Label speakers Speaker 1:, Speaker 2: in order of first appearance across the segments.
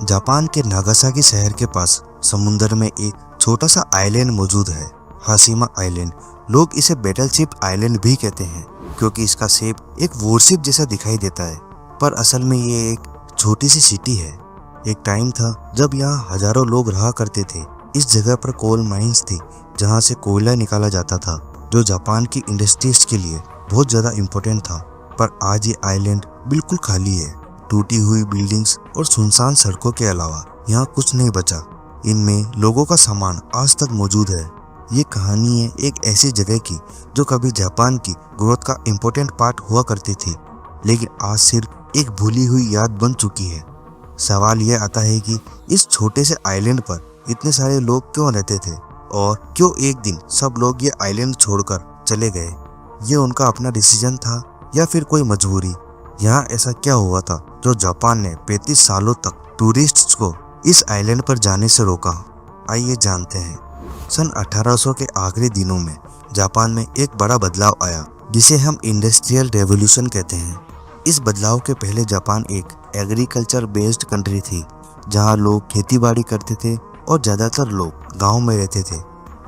Speaker 1: Japan के Nagasaki शहर के पास समुंदर में एक छोटा सा आइलैंड मौजूद है, हाशिमा आइलैंड। लोग इसे बैटलशिप आइलैंड भी कहते हैं क्योंकि इसका शेप एक वॉरशिप जैसा दिखाई देता है, पर असल में ये एक छोटी सी सिटी है। एक टाइम था जब यहाँ हजारों लोग रहा करते थे। इस जगह पर कोल माइंस थी जहाँ से कोयला निकाला जाता था, जो जापान की इंडस्ट्रीज के लिए बहुत ज्यादा इम्पोर्टेंट था। पर आज ये आइलैंड बिल्कुल खाली है। टूटी हुई बिल्डिंग्स और सुनसान सड़कों के अलावा यहाँ कुछ नहीं बचा। इनमें लोगों का सामान आज तक मौजूद है। ये कहानी है एक ऐसी जगह की जो कभी जापान की ग्रोथ का इम्पोर्टेंट पार्ट हुआ करती थी, लेकिन आज सिर्फ एक भूली हुई याद बन चुकी है। सवाल यह आता है कि इस छोटे से आइलैंड पर इतने सारे लोग क्यों रहते थे और क्यों एक दिन सब लोग ये आइलैंड छोड़कर चले गए। ये उनका अपना डिसीजन था या फिर कोई मजबूरी। यहाँ ऐसा क्या हुआ था जो जापान ने 35 सालों तक टूरिस्ट्स को इस आइलैंड पर जाने से रोका। आइए जानते हैं। सन 1800 के आखिरी दिनों में जापान में एक बड़ा बदलाव आया जिसे हम इंडस्ट्रियल रेवोल्यूशन कहते हैं। इस बदलाव के पहले जापान एक एग्रीकल्चर बेस्ड कंट्री थी जहां लोग खेतीबाड़ी करते थे और ज़्यादातर लोग गांव में रहते थे।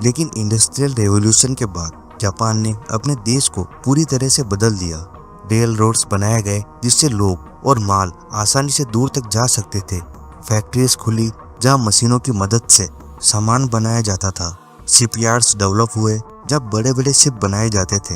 Speaker 1: लेकिन इंडस्ट्रियल रेवोल्यूशन के बाद जापान ने अपने देश को पूरी तरह से बदल दिया। रेल रोड्स बनाए गए जिससे लोग और माल आसानी से दूर तक जा सकते थे। फैक्ट्रीज खुली जहां मशीनों की मदद से सामान बनाया जाता था। शिपयार्ड्स डेवलप हुए जब बड़े बड़े शिप बनाए जाते थे।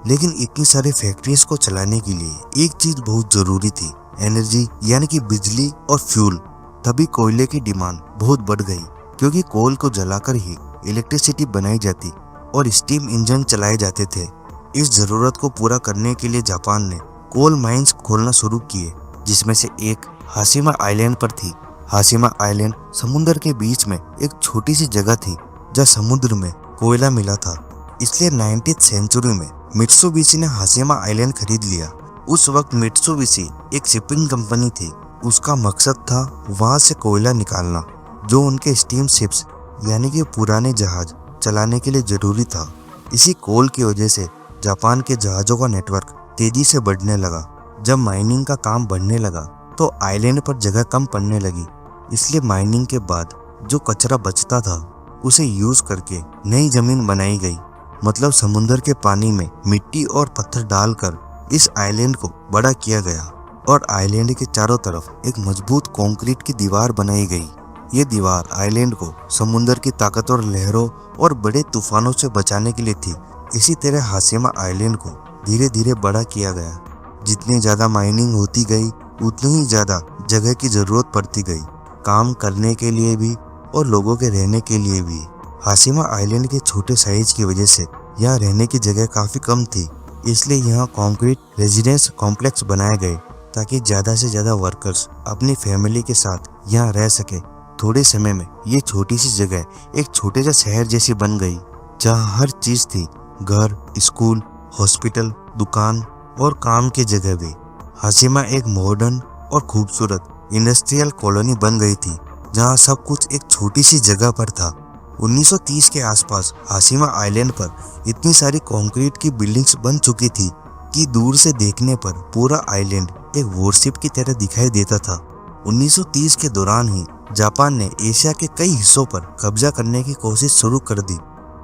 Speaker 1: लेकिन इतनी सारी फैक्ट्रीज को चलाने के लिए एक चीज बहुत जरूरी थी, एनर्जी यानी कि बिजली और फ्यूल। तभी कोयले की डिमांड बहुत बढ़ गई क्योंकि कोल को जलाकर ही इलेक्ट्रिसिटी बनाई जाती और स्टीम इंजन चलाए जाते थे। इस जरूरत को पूरा करने के लिए जापान ने कोल माइंस खोलना शुरू किए, जिसमें से एक हाशिमा आइलैंड पर थी। हाशिमा आइलैंड समुद्र के बीच में एक छोटी सी जगह थी जहाँ समुद्र में कोयला मिला था। इसलिए 19th सेंचुरी में मित्सुबिशी ने हाशिमा आइलैंड खरीद लिया। उस वक्त मित्सुबिशी एक शिपिंग कंपनी थी। उसका मकसद था वहां से कोयला निकालना जो उनके स्टीम शिप्स यानी कि पुराने जहाज चलाने के लिए जरूरी था। इसी कोल की वजह से जापान के जहाज़ों का नेटवर्क तेजी से बढ़ने लगा। जब माइनिंग का काम बढ़ने लगा तो आइलैंड पर जगह कम पड़ने लगी। इसलिए माइनिंग के बाद जो कचरा बचता था उसे यूज करके नई जमीन बनाई गई। मतलब समुद्र के पानी में मिट्टी और पत्थर डालकर इस आइलैंड को बड़ा किया गया और आइलैंड के चारों तरफ एक मजबूत कंक्रीट की दीवार बनाई गई। ये दीवार आइलैंड को समुद्र की ताकतवर लहरों और बड़े तूफानों से बचाने के लिए थी। इसी तरह हाशिमा आइलैंड को धीरे धीरे बड़ा किया गया। जितनी ज्यादा माइनिंग होती गई उतनी ही ज्यादा जगह की जरूरत पड़ती गई, काम करने के लिए भी और लोगों के रहने के लिए भी। हाशिमा आइलैंड के छोटे साइज की वजह से यहाँ रहने की जगह काफी कम थी। इसलिए यहाँ कंक्रीट रेजिडेंस कॉम्प्लेक्स बनाए गए ताकि ज्यादा से ज्यादा वर्कर्स अपनी फैमिली के साथ यहाँ रह सके। थोड़े समय में ये छोटी सी जगह एक छोटे से शहर जैसी बन गई जहाँ हर चीज थी, घर, स्कूल, हॉस्पिटल, दुकान और काम की जगह भी। हाशिमा एक मॉडर्न और खूबसूरत इंडस्ट्रियल कॉलोनी बन गई थी जहाँ सब कुछ एक छोटी सी जगह पर था। 1930 के आसपास हाशिमा आइलैंड पर इतनी सारी कंक्रीट की बिल्डिंग्स बन चुकी थी कि दूर से देखने पर पूरा आइलैंड एक वॉरशिप की तरह दिखाई देता था। 1930 के दौरान ही जापान ने एशिया के कई हिस्सों पर कब्जा करने की कोशिश शुरू कर दी।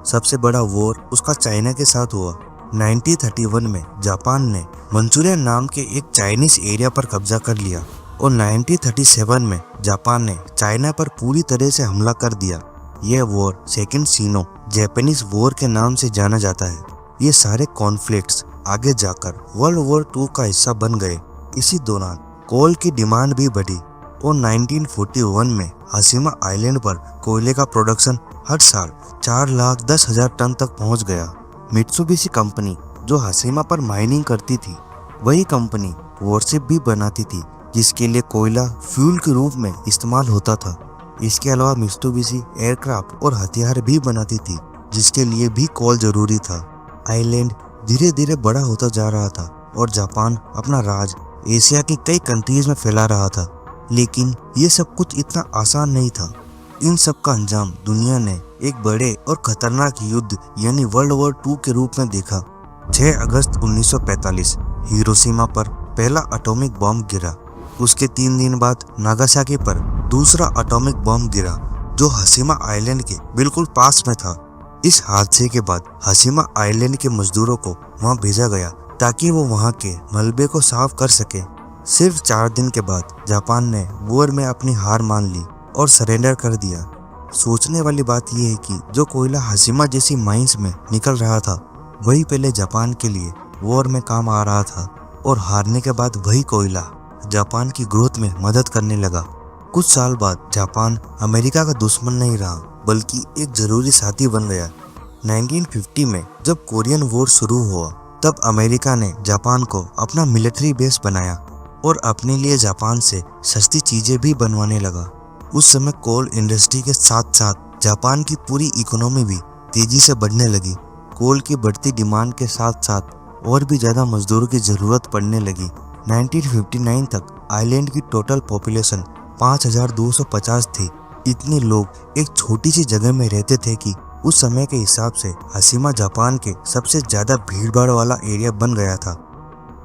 Speaker 1: सबसे बड़ा वॉर उसका चाइना के साथ हुआ। 1931 में जापान ने मंचूरिया नाम के एक चाइनीज एरिया पर कब्जा कर लिया और 1937 में जापान ने चाइना पर पूरी तरह से हमला कर दिया। यह वॉर सेकेंड सिनो जापानीज वॉर के नाम से जाना जाता है। ये सारे कॉन्फ्लिक्ट्स आगे जाकर वर्ल्ड वॉर 2 का हिस्सा बन गए। इसी दौरान कोल की डिमांड भी बढ़ी और 1941 में हाशिमा आइलैंड पर कोयले का प्रोडक्शन हर साल 4,10,000 टन तक पहुंच गया। मित्सुबिशी कंपनी जो हाशिमा पर माइनिंग करती थी, वही कंपनी वॉरशिप भी बनाती थी जिसके लिए कोयला फ्यूल के रूप में इस्तेमाल होता था। इसके अलावा मित्सुबिशी एयरक्राफ्ट और हथियार भी बनाती थी जिसके लिए भी कोल जरूरी था। आइलैंड धीरे धीरे बड़ा होता जा रहा था और जापान अपना राज एशिया की कई कंट्रीज में फैला रहा था। लेकिन ये सब कुछ इतना आसान नहीं था। इन सब का अंजाम दुनिया ने एक बड़े और खतरनाक युद्ध यानी वर्ल्ड वॉर 2 के रूप में देखा। 6 अगस्त 1945 हिरोशिमा पर पहला एटॉमिक बॉम्ब गिरा। उसके 3 दिन बाद नागासाकी पर दूसरा एटॉमिक बम गिरा जो हसीमा आइलैंड के बिल्कुल पास में था। इस हादसे के बाद हसीमा आइलैंड के मजदूरों को वहां भेजा गया ताकि वो वहां के मलबे को साफ कर सके। सिर्फ 4 दिन के बाद जापान ने वॉर में अपनी हार मान ली और सरेंडर कर दिया। सोचने वाली बात यह है कि जो कोयला हसीमा जैसी माइंस में निकल रहा था वही पहले जापान के लिए वॉर में काम आ रहा था और हारने के बाद वही कोयला जापान की ग्रोथ में मदद करने लगा। कुछ साल बाद जापान अमेरिका का दुश्मन नहीं रहा बल्कि एक जरूरी साथी बन गया। 1950 में जब कोरियन वॉर शुरू हुआ तब अमेरिका ने जापान को अपना मिलिट्री बेस बनाया और अपने लिए जापान से सस्ती चीजें भी बनवाने लगा। उस समय कोल इंडस्ट्री के साथ साथ जापान की पूरी इकोनॉमी भी तेजी से बढ़ने लगी। कोल की बढ़ती डिमांड के साथ साथ और भी ज्यादा मजदूरों की जरूरत पड़ने लगी। 1959 तक आइलैंड की टोटल पॉपुलेशन 5250 थी। इतने लोग एक छोटी सी जगह में रहते थे कि उस समय के हिसाब से हसीमा जापान के सबसे ज्यादा भीड़भाड़ वाला एरिया बन गया था।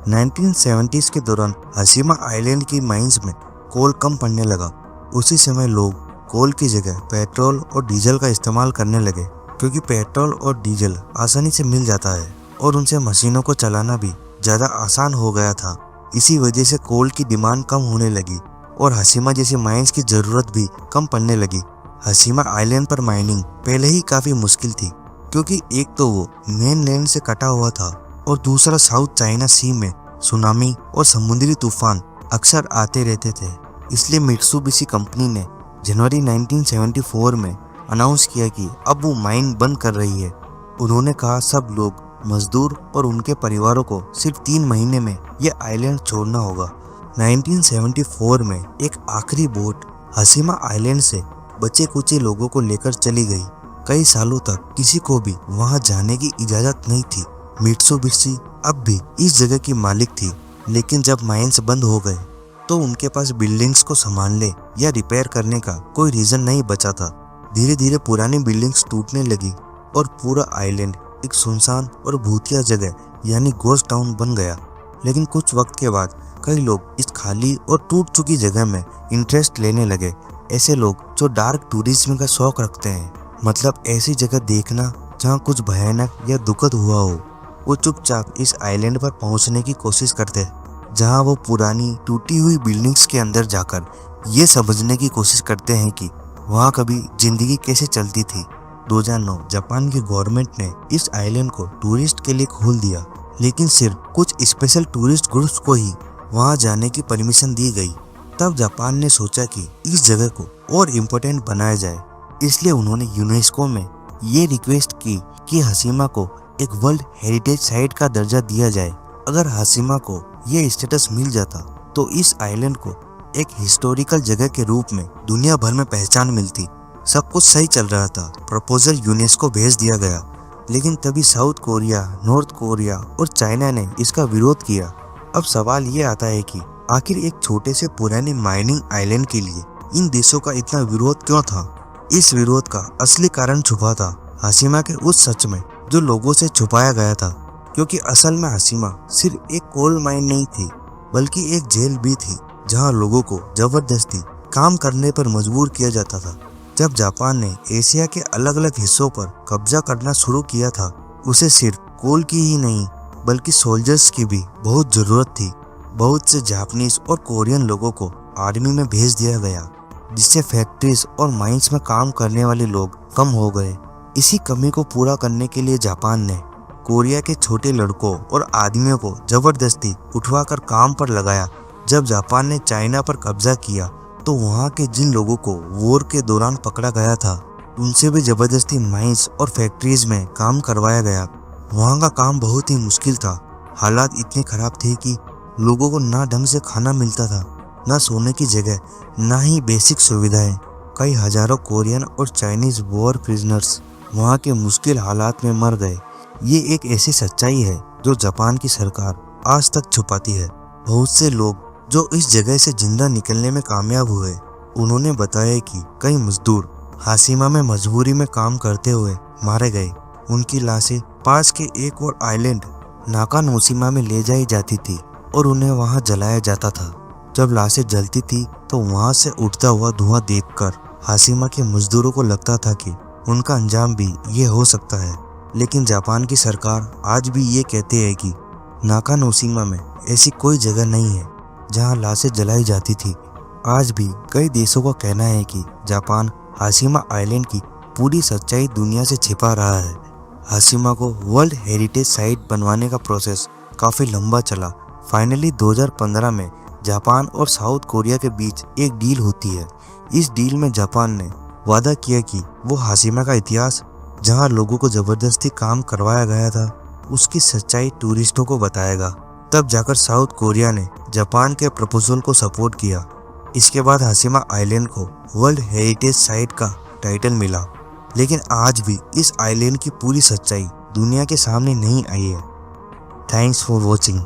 Speaker 1: 1970s के दौरान हसीमा आइलैंड की माइंस में कोल कम पड़ने लगा। उसी समय लोग कोल की जगह पेट्रोल और डीजल का इस्तेमाल करने लगे क्योंकि पेट्रोल और डीजल आसानी से मिल जाता है और उनसे मशीनों को चलाना भी ज़्यादा आसान हो गया था। इसी वजह से कोल की डिमांड कम होने लगी और हसीमा जैसी माइंस की ज़रूरत भी कम पड़ने लगी। हसीमा आइलैंड पर माइनिंग पहले ही काफ़ी मुश्किल थी क्योंकि एक तो वो मेन लैंड से कटा हुआ था और दूसरा साउथ चाइना सी में सुनामी और समुद्री तूफान अक्सर आते रहते थे। इसलिए मित्सुबिशी कंपनी ने जनवरी 1974 में अनाउंस किया कि अब वो माइन बंद कर रही है। उन्होंने कहा सब लोग मजदूर और उनके परिवारों को सिर्फ 3 महीने में यह आइलैंड छोड़ना होगा। 1974 में एक आखिरी बोट हसीमा आइलैंड से बचे कुचे लोगों को लेकर चली गई। कई सालों तक किसी को भी वहां जाने की इजाजत नहीं थी। मित्सुबिशी अब भी इस जगह की मालिक थी, लेकिन जब माइंस बंद हो गए तो उनके पास बिल्डिंग्स को संभालने या रिपेयर करने का कोई रीजन नहीं बचा था। धीरे धीरे पुरानी बिल्डिंग्स टूटने लगी और पूरा आइलैंड एक सुनसान और भूतिया जगह यानी गोस्ट टाउन बन गया। लेकिन कुछ वक्त के बाद कई लोग इस खाली और टूट चुकी जगह में इंटरेस्ट लेने लगे। ऐसे लोग जो डार्क टूरिज्म का शौक रखते हैं, मतलब ऐसी जगह देखना जहाँ कुछ भयानक या दुखद हुआ हो, वो चुपचाप इस आइलैंड पर पहुँचने की कोशिश करते हैं, जहाँ वो पुरानी टूटी हुई बिल्डिंग्स के अंदर जाकर ये समझने की कोशिश करते हैं कि वहाँ कभी जिंदगी कैसे चलती थी। 2009 जापान की गवर्नमेंट ने इस आइलैंड को टूरिस्ट के लिए खोल दिया, लेकिन सिर्फ कुछ स्पेशल टूरिस्ट ग्रुप्स को ही वहाँ जाने की परमिशन दी गई। तब जापान ने सोचा कि इस जगह को और इम्पोर्टेंट बनाया जाए, इसलिए उन्होंने यूनेस्को में ये रिक्वेस्ट की कि हसीमा को एक वर्ल्ड हेरिटेज साइट का दर्जा दिया जाए। अगर हसीमा को ये स्टेटस मिल जाता तो इस आइलैंड को एक हिस्टोरिकल जगह के रूप में दुनिया भर में पहचान मिलती। सब कुछ सही चल रहा था। प्रपोजल यूनेस्को भेज दिया गया, लेकिन तभी साउथ कोरिया, नॉर्थ कोरिया और चाइना ने इसका विरोध किया। अब सवाल ये आता है कि आखिर एक छोटे से पुराने माइनिंग आइलैंड के लिए इन देशों का इतना विरोध क्यों था? इस विरोध का असली कारण छुपा था हसीमा के उस सच में जो लोगों से छुपाया गया था, क्योंकि असल में हसीमा सिर्फ एक कोल माइन नहीं थी बल्कि एक जेल भी थी जहां लोगों को जबरदस्ती काम करने पर मजबूर किया जाता था। जब जापान ने एशिया के अलग अलग हिस्सों पर कब्जा करना शुरू किया था, उसे सिर्फ कोल की ही नहीं बल्कि सोल्जर्स की भी बहुत ज़रूरत थी। बहुत से जापानीज और कोरियन लोगों को आर्मी में भेज दिया गया, जिससे फैक्ट्रीज और माइंस में काम करने वाले लोग कम हो गए। इसी कमी को पूरा करने के लिए जापान ने कोरिया के छोटे लड़कों और आदमियों को जबरदस्ती उठवाकर काम पर लगाया। जब जापान ने चाइना पर कब्जा किया तो वहाँ के जिन लोगों को वॉर के दौरान पकड़ा गया था, उनसे भी जबरदस्ती माइंस और फैक्ट्रीज में काम करवाया गया। वहाँ का काम बहुत ही मुश्किल था। हालात इतने खराब थे कि लोगों को ना ढंग से खाना मिलता था, ना सोने की जगह, ना ही बेसिक सुविधाएं। कई हजारों कोरियन और चाइनीज वॉर प्रिजनर्स वहाँ के मुश्किल हालात में मर गए। ये एक ऐसी सच्चाई है जो जापान की सरकार आज तक छुपाती है। बहुत से लोग जो इस जगह से जिंदा निकलने में कामयाब हुए, उन्होंने बताया कि कई मजदूर हाशिमा में मजबूरी में काम करते हुए मारे गए। उनकी लाशें पास के एक और आइलैंड नाकानोशिमा में ले जाई जाती थी और उन्हें वहां जलाया जाता था। जब लाशें जलती थी तो वहां से उठता हुआ धुआं देखकर हाशिमा के मजदूरों को लगता था कि उनका अंजाम भी ये हो सकता है। लेकिन जापान की सरकार आज भी ये कहते हैं कि नाकानोशिमा में ऐसी कोई जगह नहीं है जहां लाशें जलाई जाती थी। आज भी कई देशों का कहना है कि जापान हाशिमा आइलैंड की पूरी सच्चाई दुनिया से छिपा रहा है। हाशिमा को वर्ल्ड हेरिटेज साइट बनवाने का प्रोसेस काफी लंबा चला। फाइनली 2015 में जापान और साउथ कोरिया के बीच एक डील होती है। इस डील में जापान ने वादा किया कि वो हाशिमा का इतिहास, जहां लोगों को जबरदस्ती काम करवाया गया था, उसकी सच्चाई टूरिस्टों को बताएगा। तब जाकर साउथ कोरिया ने जापान के प्रपोजल को सपोर्ट किया। इसके बाद हाशिमा आइलैंड को वर्ल्ड हेरिटेज साइट का टाइटल मिला। लेकिन आज भी इस आइलैंड की पूरी सच्चाई दुनिया के सामने नहीं आई है। Thanks for watching.